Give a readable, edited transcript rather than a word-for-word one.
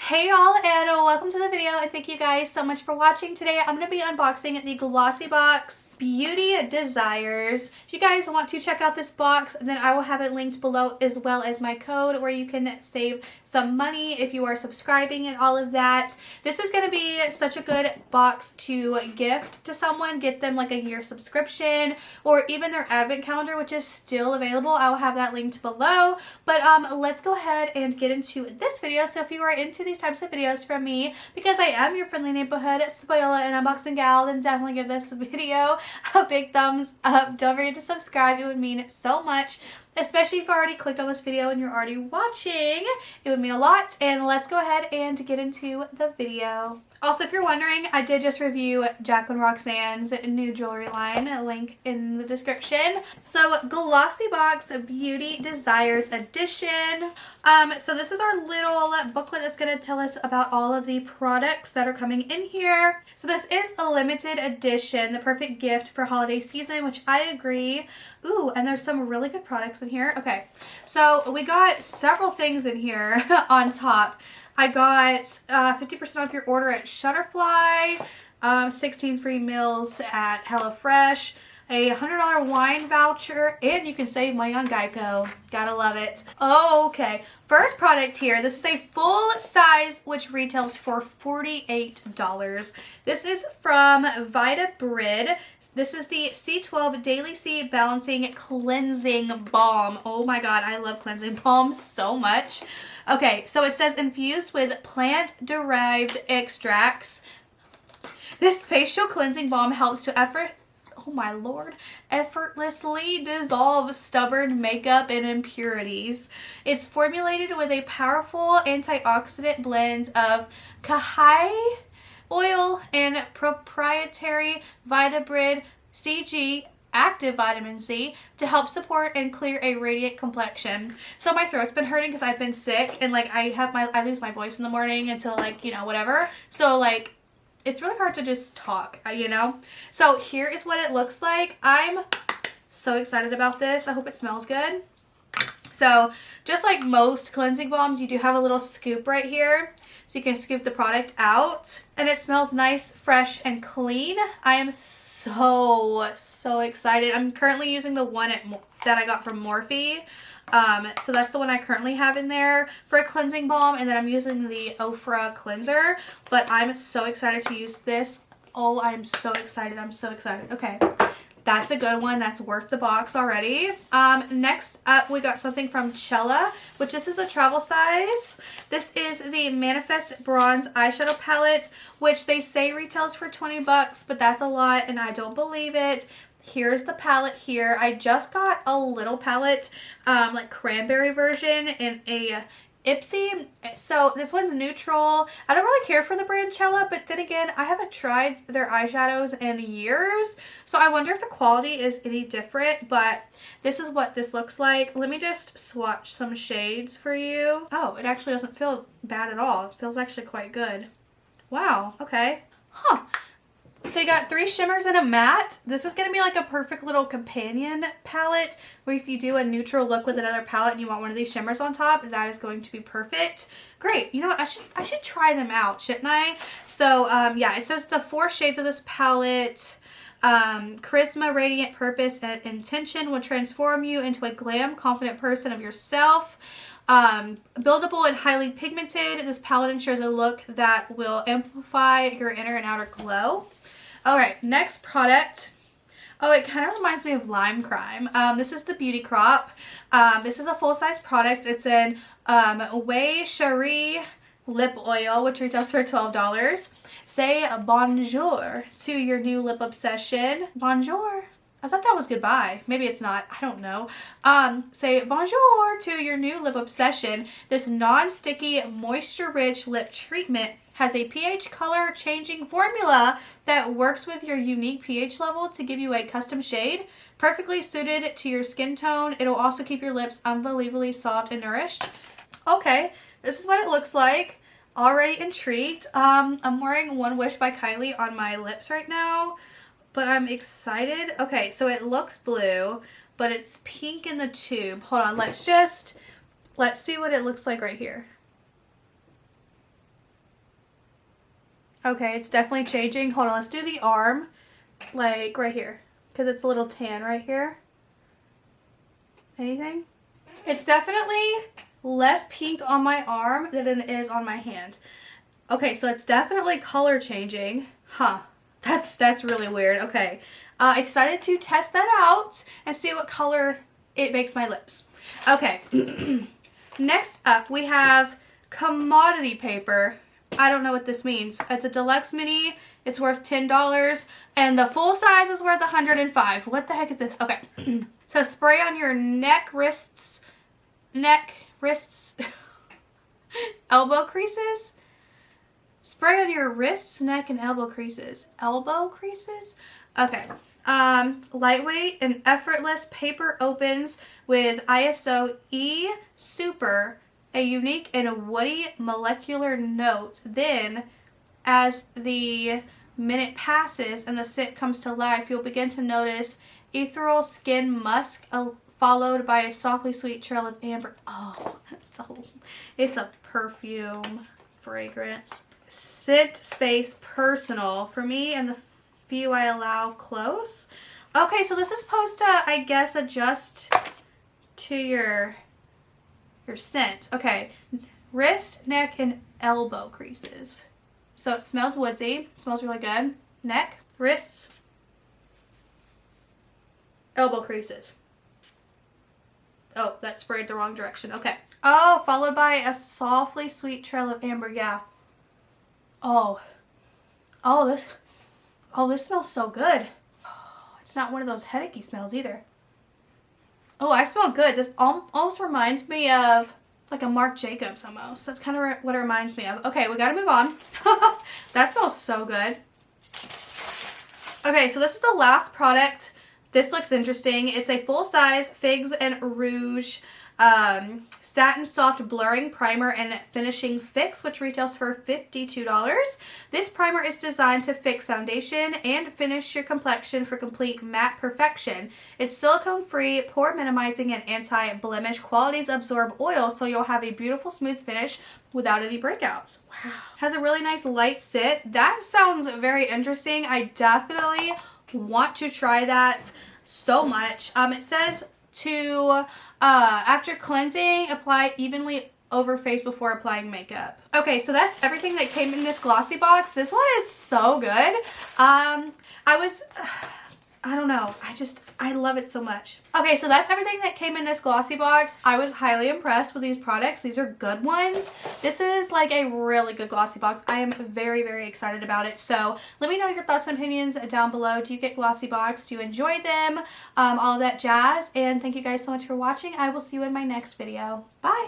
Hey y'all, and welcome to the video, and thank you guys so much for watching. Today I'm going to be unboxing the Glossybox Beauty Desires. If you guys want to check out this box, then I will have it linked below, as well as my code where you can save some money if you are subscribing and all of that. This is going to be such a good box to gift to someone, get them like a year subscription or even their advent calendar, which is still available. I will have that linked below. But let's go ahead and get into this video. So if you are into these types of videos from me, because I am your friendly neighborhood spoiler and unboxing gal, then definitely give this video a big thumbs up. Don't forget to subscribe. It would mean so much, especially if you already clicked on this video and you're already watching. It would mean a lot. And let's go ahead and get into the video. Also, if you're wondering, I did just review Jacqueline Roxanne's new jewelry line, a link in the description. So Glossybox Beauty Desires Edition. So this is our little booklet that's going to tell us about all of the products that are coming in here. So this is a limited edition, the perfect gift for holiday season, which I agree. Ooh, and there's some really good products in here. Okay, so we got several things in here on top. I got 50% off your order at Shutterfly, 16 free meals at HelloFresh, a $100 wine voucher, and you can save money on Geico. Gotta love it. Oh, okay. First product here. This is a full size, which retails for $48. This is from Vitabrid. This is the C12 Daily C Balancing Cleansing Balm. Oh my god, I love cleansing balm so much. Okay, so it says infused with plant-derived extracts. This facial cleansing balm helps to effortlessly dissolve stubborn makeup and impurities. It's formulated with a powerful antioxidant blend of cacao oil and proprietary Vitabrid CG active vitamin C to help support and clear a radiant complexion. So my throat's been hurting because I've been sick, and like I lose my voice in the morning until like, you know, whatever. So like it's really hard to just talk, you know? So here is what it looks like. I'm so excited about this. I hope it smells good. So just like most cleansing balms, you do have a little scoop right here, so you can scoop the product out, and it smells nice, fresh, and clean. I am so excited. I'm currently using the one that I got from Morphe. So that's the one I currently have in there for a cleansing balm, and then I'm using the Ofra cleanser, but I'm so excited to use this. Oh, I'm so excited. I'm so excited. Okay. That's a good one. That's worth the box already. Next up, we got something from Chella, which this is a travel size. This is the Manifest Bronze Eyeshadow Palette, which they say retails for 20 bucks, but that's a lot, and I don't believe it. Here's the palette here. I just got a little palette, like cranberry version in a Ipsy. So this one's neutral. I don't really care for the brand Chella, but then again, I haven't tried their eyeshadows in years, so I wonder if the quality is any different, but this is what this looks like. Let me just swatch some shades for you. Oh, it actually doesn't feel bad at all. It feels actually quite good. Wow, okay. Huh. So you got 3 shimmers and a matte. This is going to be like a perfect little companion palette, where if you do a neutral look with another palette and you want one of these shimmers on top, that is going to be perfect. Great. You know what? I should try them out, shouldn't I? So yeah, it says the 4 shades of this palette. Charisma, Radiant, Purpose, and Intention will transform you into a glam, confident person of yourself. Buildable and highly pigmented, this palette ensures a look that will amplify your inner and outer glow. Alright, next product. Oh, it kind of reminds me of Lime Crime. This is the Beauty Crop. This is a full-size product. It's in Way Cherie Lip Oil, which retails for $12. Say bonjour to your new lip obsession. Bonjour. I thought that was goodbye. Maybe it's not. I don't know. Say bonjour to your new lip obsession. This non-sticky, moisture-rich lip treatment has a pH color changing formula that works with your unique pH level to give you a custom shade. Perfectly suited to your skin tone. It'll also keep your lips unbelievably soft and nourished. Okay, this is what it looks like. Already intrigued. I'm wearing One Wish by Kylie on my lips right now, but I'm excited. Okay, so it looks blue, but it's pink in the tube. Hold on, let's see what it looks like right here. Okay, it's definitely changing. Hold on, let's do the arm, like right here, because it's a little tan right here. Anything? It's definitely less pink on my arm than it is on my hand. Okay, so it's definitely color changing. Huh. That's really weird. Okay. Excited to test that out and see what color it makes my lips. Okay. Next up, we have commodity paper. I don't know what this means. It's a deluxe mini. It's worth $10, and the full size is worth $105. What the heck is this? Okay. So spray on your neck, wrists, elbow creases. Spray on your wrists, neck, and elbow creases. Elbow creases? Okay. Lightweight and effortless paper opens with ISO E Super, a unique and woody molecular note. Then, as the minute passes and the scent comes to life, you'll begin to notice ethereal skin musk, followed by a softly sweet trail of amber. Oh, it's a perfume fragrance. Scent space personal for me and the few I allow close. Okay, so this is supposed to, I guess, adjust to your scent. Okay, wrist, neck, and elbow creases. So it smells woodsy. It smells really good. Neck, wrists, elbow creases. Oh, that sprayed the wrong direction. Okay. Oh, followed by a softly sweet trail of amber. Yeah. This smells so good. It's not one of those headachy smells either. Oh, I smell good. This almost reminds me of like a Marc Jacobs almost. That's kind of what it reminds me of. Okay, we gotta move on. That smells so good. Okay, so this is the last product. This looks interesting. It's a full-size Figs and Rouge satin soft blurring primer and finishing fix, which retails for $52. This primer is designed to fix foundation and finish your complexion for complete matte perfection. It's silicone-free, pore minimizing, and anti-blemish. Qualities absorb oil, so you'll have a beautiful smooth finish without any breakouts. Wow. Has a really nice light sit. That sounds very interesting. I definitely want to try that so much. It says to after cleansing, apply evenly over face before applying makeup. Okay, so that's everything that came in this Glossybox. This one is so good. I don't know. I love it so much. Okay, so that's everything that came in this Glossybox. I was highly impressed with these products. These are good ones. This is like a really good Glossybox. I am very, very excited about it. So let me know your thoughts and opinions down below. Do you get Glossybox? Do you enjoy them? All of that jazz. And thank you guys so much for watching. I will see you in my next video. Bye.